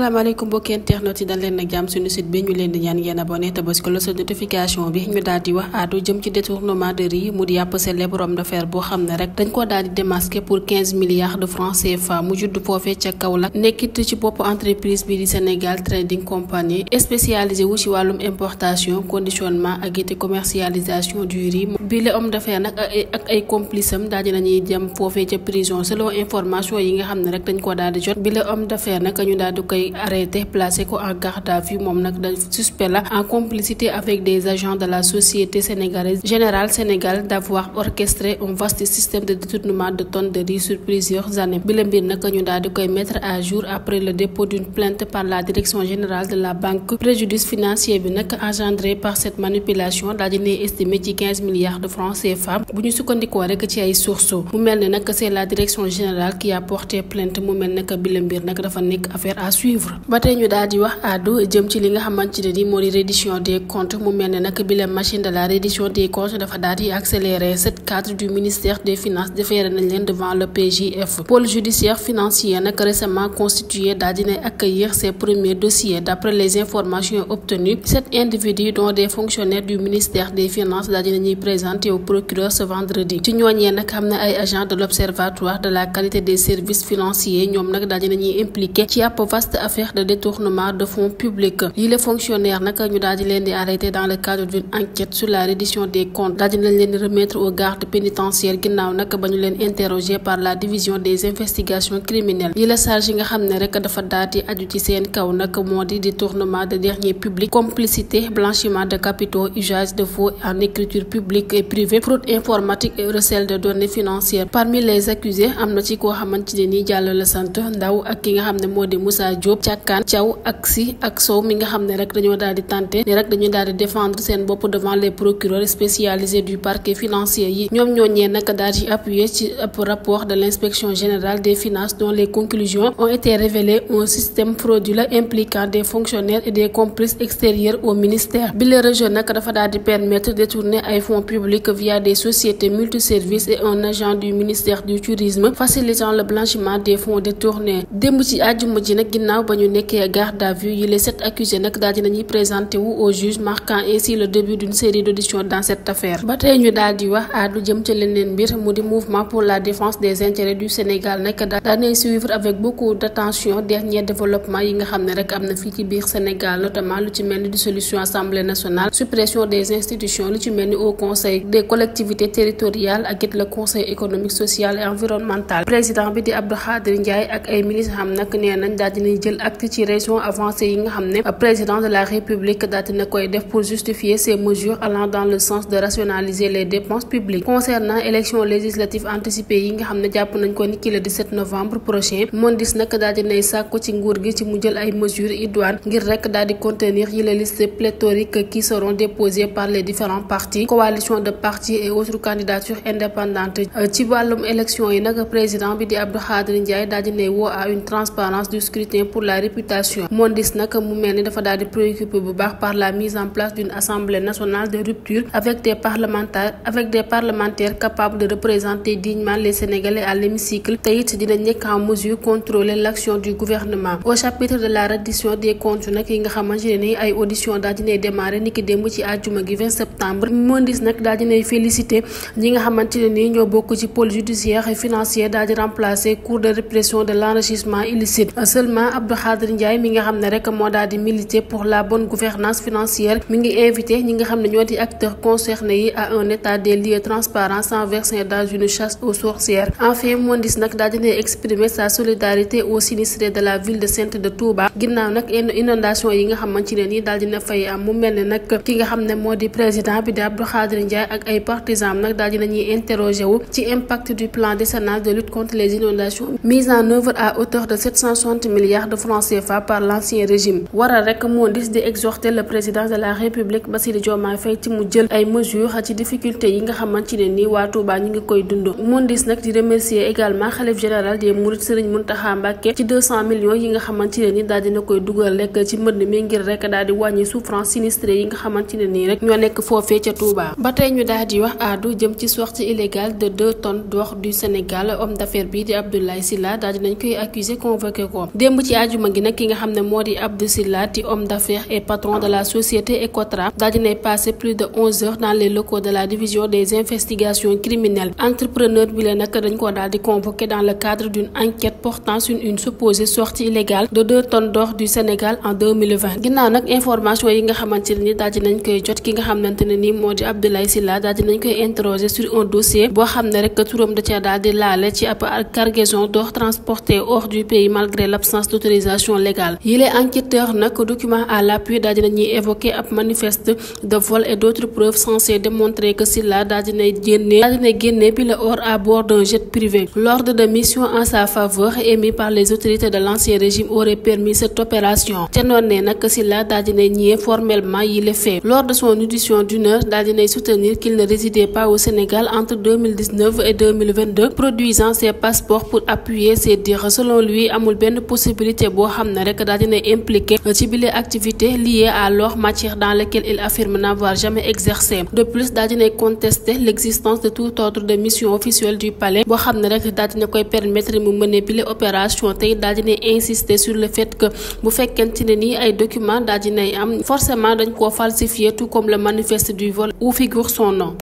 salaamaaleykum mbokki internet yi dal leen nag jàmm suñu site bi ñu leen di ñaan ngeen abonné te bës ko la sa notification bi ñu daal di wax aatu jëm ci détournement de riz mu di yàpp célèbre homme d'affaires boo xam ne rek dañ ko daal di démasqué pour 15 milliards de francs CFA mu judd foofee ca Kaolack nekkit ci bopp entreprise bi di Sénégal Trading Company spécialisé wu ci wàllum importation conditionnement ak it commercialisation du riz bi le homme d'affaires nag ak ay complices am daal di nañuy jëm foofee ca prison selon information yi nga xam ne rek dañ ko daal di jot bi le homme d'affaires nag ñu daal di koy arrêté placé ko en garde à vue moom nag da suspect la en complicité avec des agents de la société sénégalaise Générale Sénégal d'avoir orchestré un vaste système de détournement de tonnes de riz sur plusieurs années bi la mbir nag ñu daal di koy mettre à jour après le dépôt d'une plainte par la direction générale de la banque préjudice financier bi nag engendré par cette manipulation daal di ne estimé ci 15 milliards de francs CFA bu ñu sukkandikoo rek ci ay sources mu mel ne nag c'est la direction générale qui a porté plainte mu mel ne bi la mbir nag dafa nekk affaire à suivre. ba tey ñu daal di wax àddu jëm ci li nga xamante ne ni moo di reddition des comptes mu mel ne nag bi la machine de la reddition des comptes dafa daal di accélérer cette cadre du ministère des finances déféré nañ leen devant le PJF pôle judiciaire financier nag récemment constitué daal dina accueillir ses premiers dossiers d'après les informations obtenues cet individu dont des fonctionnaires du ministère des finances daal dina ñuy présenter au procureur ce vendredi ci ñooñee nag xam ne ay agents de l'observatoire de la qualité des services financiers ñoom nag daal dina ñuy impliqué ci ab vaste affaire de détournement de fonds publics yi les fonctionnaires nag ñu daal di leen di arrêté dans le cadre d'une enquête sur la reddition des comptes daal dinañ leen di remettre aux gardes pénitentiaires ginnaaw nag ba ñu leen interrogé par la division des investigations criminelles yi la charge yi nga xam ne rek dafa daal di aju ci seen kaw nag moo di détournement de deniers publics complicité blanchiment de capitaux usage de faux en écriture publique et privée fraude informatique et recel de données financières parmi les accusés am na ci koo xamante ne ni Diallo la sant Ndaw ak ki nga xam ne moo di Moussa Diop Càkkaan Thiaw ak Si ak Sow mi nga xam ne rek dañoo daal di tenté ne rek dañu daal di défendre seen bopp devant les procureurs spécialisés du parquet financier yi ñoom ñooñee nag daal di appuyer ci ab rapport de l'inspection générale des finances dont les conclusions ont été révélées un système frauduleux impliquant des fonctionnaires et des complices extérieurs au ministère bi le rejet nag dafa daal di permettre de détourner ay fonds publics via des sociétés multiservices et un agent du ministère du tourisme facilitant le blanchiment des fonds détournés démb ci àjjuma ji nag ginnaaw ba ñu nekkee garde à vue yi les 7 accusés nag daal dinañuy présenté wu au juge marquant ainsi le début d'une série d'auditions dans cette affaire ba tey ñu daal di wax àddu jëm ci leneen mbir mu di mouvement pour la défense des intérêts du Sénégal nag daanay suivre avec beaucoup d'attention dernier développement yi nga xam ne rek am na fii ci biir Sénégal notamment lu ci mel ni dissolution assemblée nationale suppression des institutions lu ci mel ni au conseil des collectivités territoriales ak it le conseil économique social et environnemental président bi di Abdou Khadir Ndiaye ak ay ministres xam nag nee nañ daal dinañ jël acte ci raison avancée yi nga xam ne président de la République daal dina koy def pour justifier ces mesures allant dans le sens de rationaliser les dépenses publiques concernant élections législatives anticipées yi nga xam ne jàpp nañ ko niki le 17 novembre prochain Mondis nag daal dinay sàkku ci nguur gi ci mu jël ay mesures idoines ngir rek daal di contenir yi les listes pléthoriques qui seront déposées par les différents partis coalitions de partis et autres candidatures indépendantes ci wàllum élection yi nag président bi di Abdou Khadir Ndiaye daal dinay woo à une transparence du scrutin pour la réputation Mondis nag mu mel ni dafa daal di préoccupé bu baax par la mise en place d'une assemblée nationale de rupture avec des parlementaires capables de représenter dignement les Sénégalais à l'hémicycle te it dina nekk en mesure contrôler l'action du gouvernement au chapitre de la reddition des comptes nag yi nga xamante ne ni ay audition daal dinay démarrer niki démb ci àjjuma gi 20 septembre Mondis nag daal dinay féliciter ñi nga xamante ne ni ñoo bokk ci pôle judiciaire et financier daal di remplacer cour de répression de l'enrichissement illicite seulement Abdou Khadir Ndiaye mi nga xam ne rek moo daal di militer pour la bonne gouvernance financière mi ngi invité ñi nga xam ne ñoo di acteurs concernés yi à un état des lieux transparent sans verser dans une chasse aux sorcières enfin Mondis nag daal dina exprimer sa solidarité aux sinistrés de la ville de Sainte de Touba ginnaaw nag inondation yi nga xamante ne nii daal dina fay am mu mel ne nag ki nga xam ne moo di président bi di Abdou Khadir Ndiaye ak ay partisans nag daal dina ñuy interroger wu ci impact du plan décennal de lutte contre les inondations mis en œuvre à hauteur de 760 milliards de francs CFA par l'ancien régime waral rek Mondis di exhorter le président de la République Bassirou Diomaye Faye ci mu jël ay mesures ci difficultés yi nga xamante ne nii waa Touba ñu ngi koy dund Mondis nag di remercier également khalife général des Mourides Serigne Mountakha Mbacké ci 200 millions yi nga xamante ne nii daal dina koy dugal rek ci mbënd mi ngir rek daal di wàññi souffrance sinistré yi nga xamante ne nii rek ñoo nekk foofee ca Touba ba tey ñu daal di wax aadu jëm ci sortie illégale de 2 tonnes d'or du Sénégal homme d'affaires bi di Abdoulaye Sylla daal dinañ koy accuser convoqué ko démb ci àjjuma gi nag ki nga xam ne moo di Abdou Sylla di homme d'affaires et patron de la société Ecotra daal dinay passé plus de 11 heures dans les locaux de la division des investigations criminelles. Entrepreneur bi la nag dañ ko daal di convoqué dans le cadre d'une enquête portant sur une supposée sortie illégale de 2 tonnes d'or du Sénégal en 2020. ginnaaw nag information yi nga xamante ne ni daal dinañ koy jot ki nga xamante ne ni moo di Abdoulaye Sylla daal dinañ koy interroger sur un dossier boo xam ne rek turam da cee daal di laale ci ab cargaison d'or transporté hors du pays malgré l'absence d'autorisation légale. yile enquêteur nag document à l'appui daal dinañuy évoquer ab manifeste de vol et d'autres preuves censées démontrer que Sylla daal dinay génne bi le or à bord d'un jet privé. L'ordre de mission en sa faveur émis par les autorités de l'ancien régime aurait permis cette opération. te noonu ne nag Sylla daal dinay nier formellement yile fait. Lors de son audition d'une heure daal dinay soutenir qu'il ne résidait pas au Sénégal entre 2019 et 2022, produisant ses passeports pour appuyer ses dires. Selon lui amul benn possibilité boo xam ne rek daal dinay impliqué ci bile activité liée à l'or, matière dans laquelle il affirme n'avoir jamais exercé. De plus daal dinay contester l'existence de tout ordre de mission officielle du palais boo xam ne rek daal dina koy permettre mu mener bile opération tey daal dinay insister sur le fait que bu fekkente ne nii ay documents daal dinay am forcément dañ koo falsifier tout comme le manifeste du vol où figure son nom.